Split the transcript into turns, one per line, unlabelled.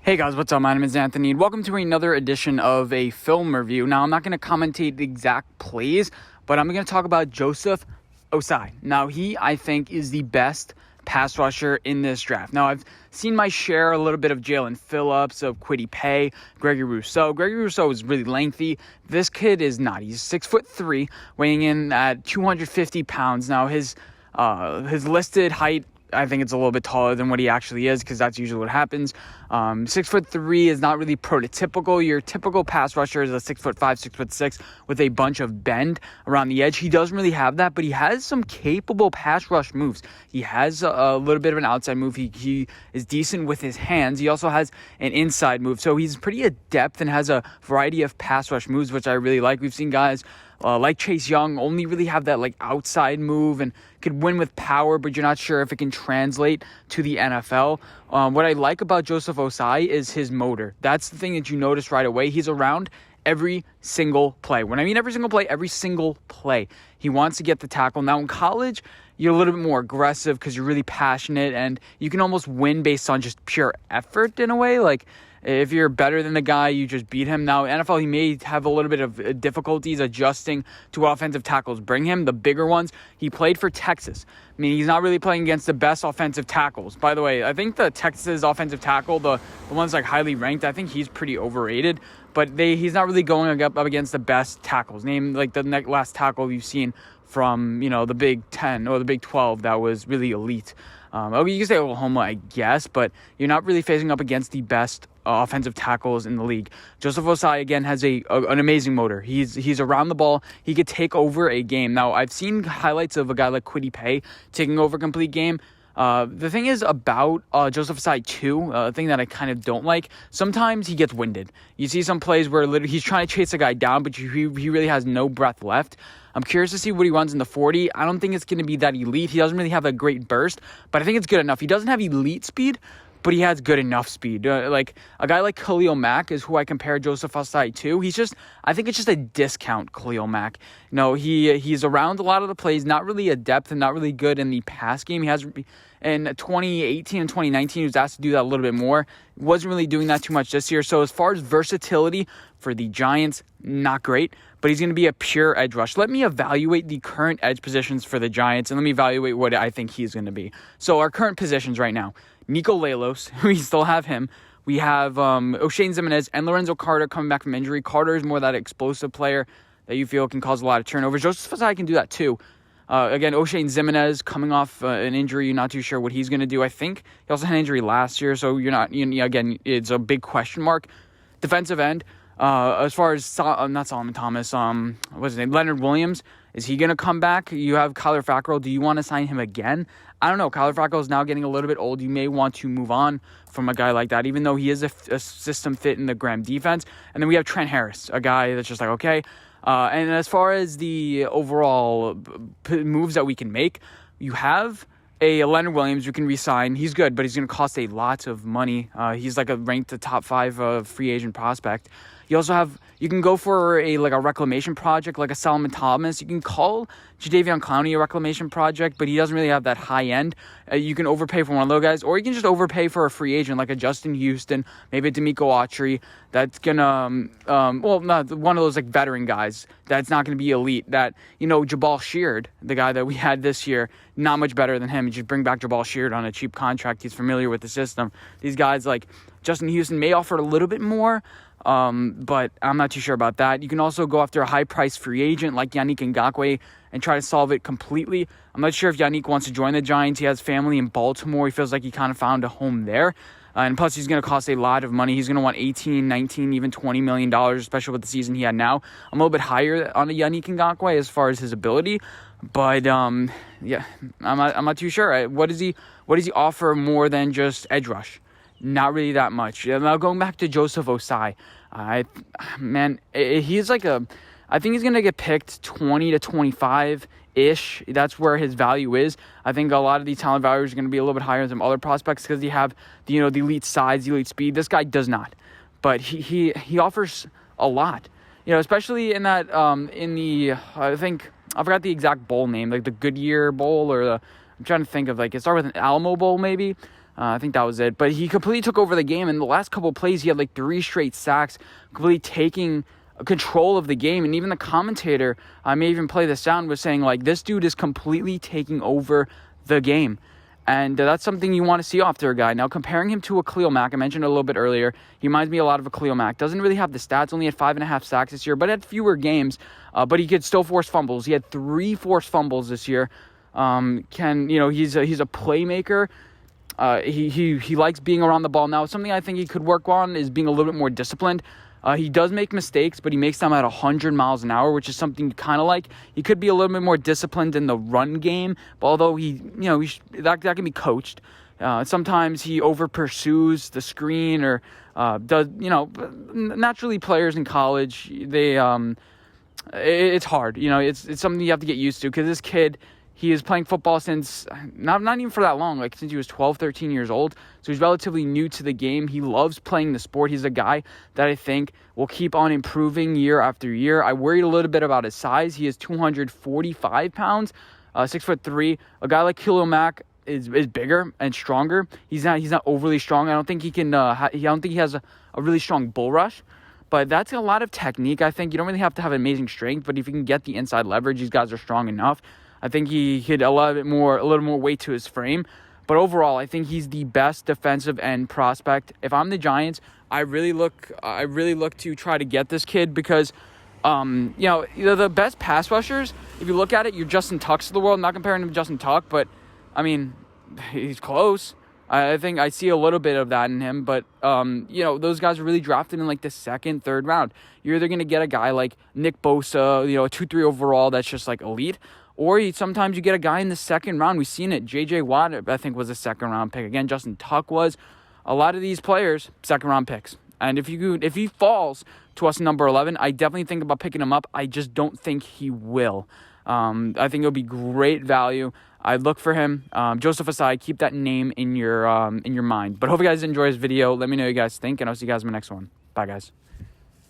Hey guys, what's up? My name is Anthony, and welcome to another edition of a film review. Now, I'm not going to commentate the exact plays, but I'm going to talk about Joseph Ossai. Now, he, I think, is the best pass rusher in this draft. Now, I've seen my share a little bit of Jalen Phillips, of Kwity Paye, Gregory Rousseau. Gregory Rousseau is really lengthy. This kid is not. He's 6'3", weighing in at 250 pounds. Now, his listed height, I think it's a little bit taller than what he actually is, because that's usually what happens. 6'3" is not really prototypical. Your typical pass rusher is a 6'5", 6'6", with a bunch of bend around the edge. He doesn't really have that, but he has some capable pass rush moves. He has a little bit of an outside move. He is decent with his hands. He also has an inside move. So he's pretty adept and has a variety of pass rush moves, which I really like. We've seen guys like Chase Young only really have that outside move and could win with power, but you're not sure if it can translate to the NFL. What I like about Joseph Ossai is his motor. That's the thing that you notice right away. He's around every single play. When I mean every single play, he wants to get the tackle. Now in college, you're a little bit more aggressive because you're really passionate and you can almost win based on just pure effort in a way. If you're better than the guy, you just beat him. Now, NFL, he may have a little bit of difficulties adjusting to what offensive tackles bring him. The bigger ones, he played for Texas. I mean, he's not really playing against the best offensive tackles. By the way, I think the Texas offensive tackle, the one's highly ranked, I think he's pretty overrated. But he's not really going up against the best tackles. Name the last tackle you've seen from the Big 10 or the Big 12 that was really elite. You can say Oklahoma, I guess, but you're not really facing up against the best offensive tackles in the league. Joseph Ossai, again, has an amazing motor. He's around the ball. He could take over a game. Now, I've seen highlights of a guy like Kwity Paye taking over a complete game. The thing is about Joseph Ossai too, a thing that I kind of don't like, sometimes he gets winded. You see some plays where literally he's trying to chase a guy down, but he really has no breath left. I'm curious to see what he runs in the 40. I don't think it's going to be that elite. He doesn't really have a great burst, but I think it's good enough. He doesn't have elite speed, but he has good enough speed. Like a guy like Khalil Mack is who I compare Joseph Ossai to. I think it's just a discount Khalil Mack. He's around a lot of the plays, not really adept and not really good in the pass game. He has in 2018 and 2019, he was asked to do that a little bit more. Wasn't really doing that too much this year. So as far as versatility for the Giants, not great, but he's going to be a pure edge rush. Let me evaluate the current edge positions for the Giants, and let me evaluate what I think he's going to be. So our current positions right now, Nico Lalos, we still have him. We have Oshane Ximines and Lorenzo Carter coming back from injury. Carter is more that explosive player that you feel can cause a lot of turnovers. Joseph Ossai can do that too. Again, Oshane Ximines coming off an injury. You're not too sure what he's going to do. I think he also had an injury last year, so again, it's a big question mark. Defensive end, as far as not Solomon Thomas, what's his name? Leonard Williams. Is he going to come back? You have Kyler Fackrell. Do you want to sign him again? I don't know. Kyler Fackrell is now getting a little bit old. You may want to move on from a guy like that, even though he is a system fit in the Graham defense. And then we have Trent Harris, a guy that's just okay. And as far as the overall moves that we can make, you have a Leonard Williams you can re-sign. He's good, but he's going to cost a lot of money. He's ranked the top 5 free agent prospect. You also have, you can go for a reclamation project like a Solomon Thomas. You can call Jadeveon Clowney a reclamation project, but he doesn't really have that high end. You can overpay for one of those guys, or you can just overpay for a free agent like a Justin Houston, maybe a D'Amico Autry. That's gonna, not one of those veteran guys that's not gonna be elite. That Jabal Sheard, the guy that we had this year, not much better than him. You just bring back Jabal Sheard on a cheap contract. He's familiar with the system. These guys like Justin Houston may offer a little bit more. But I'm not too sure about that. You can also go after a high-priced free agent like Yannick Ngakoue and try to solve it completely. I'm not sure if Yannick wants to join the Giants. He has family in Baltimore. He feels like he kind of found a home there. And plus, he's going to cost a lot of money. He's going to want $18, $19, even $20 million, especially with the season he had now. I'm a little bit higher on a Yannick Ngakoue as far as his ability. But, I'm not too sure. What does he offer more than just edge rush? Not really that much. Now going back to Joseph Ossai, he's I think he's going to get picked 20 to 25-ish. That's where his value is. I think a lot of the talent values are going to be a little bit higher than some other prospects because they have the elite size, the elite speed. This guy does not, but he offers a lot. Especially in that I think I forgot the exact bowl name, the Goodyear Bowl or I'm trying to think of it started with an Alamo Bowl maybe. I think that was it. But he completely took over the game. In the last couple of plays, he had like 3 straight sacks, completely taking control of the game. And even the commentator, I may even play the sound, was saying, like, this dude is completely taking over the game. And that's something you want to see after a guy. Now, comparing him to a Khalil Mack, I mentioned it a little bit earlier, he reminds me a lot of a Khalil Mack. Doesn't really have the stats, only had 5.5 sacks this year, but had fewer games. But he could still force fumbles. He had 3 forced fumbles this year. He's a playmaker. He likes being around the ball. Now, something I think he could work on is being a little bit more disciplined. He does make mistakes, but he makes them at 100 miles an hour, which is something you kind of like. He could be a little bit more disciplined in the run game, but although that can be coached. Sometimes he over pursues the screen or naturally players in college, it's hard. It's something you have to get used to, because this kid, he is playing football since, not even for that long, like since he was 12, 13 years old. So he's relatively new to the game. He loves playing the sport. He's a guy that I think will keep on improving year after year. I worried a little bit about his size. He is 245 pounds, 6'3". A guy like Khalil Mack is bigger and stronger. He's not overly strong. I don't think he can. I don't think he has a really strong bull rush. But that's a lot of technique. I think you don't really have to have amazing strength, but if you can get the inside leverage, these guys are strong enough. I think he hit a little more weight to his frame. But overall, I think he's the best defensive end prospect. If I'm the Giants, I really look to try to get this kid, because the best pass rushers, if you look at it, you're Justin Tucks of the world. I'm not comparing him to Justin Tuck, but I mean, he's close. I think I see a little bit of that in him, but those guys are really drafted in like the 2nd, 3rd round. You're either going to get a guy like Nick Bosa, a 2-3 overall that's just like elite, or sometimes you get a guy in the 2nd round. We've seen it. J.J. Watt, I think, was a 2nd round pick. Again, Justin Tuck was. A lot of these players, 2nd round picks. And if he falls to us number 11, I definitely think about picking him up. I just don't think he will. I think it'll be great value. I look for him. Joseph Ossai, keep that name in your mind. But hope you guys enjoy this video. Let me know what you guys think, and I'll see you guys in my next one. Bye, guys.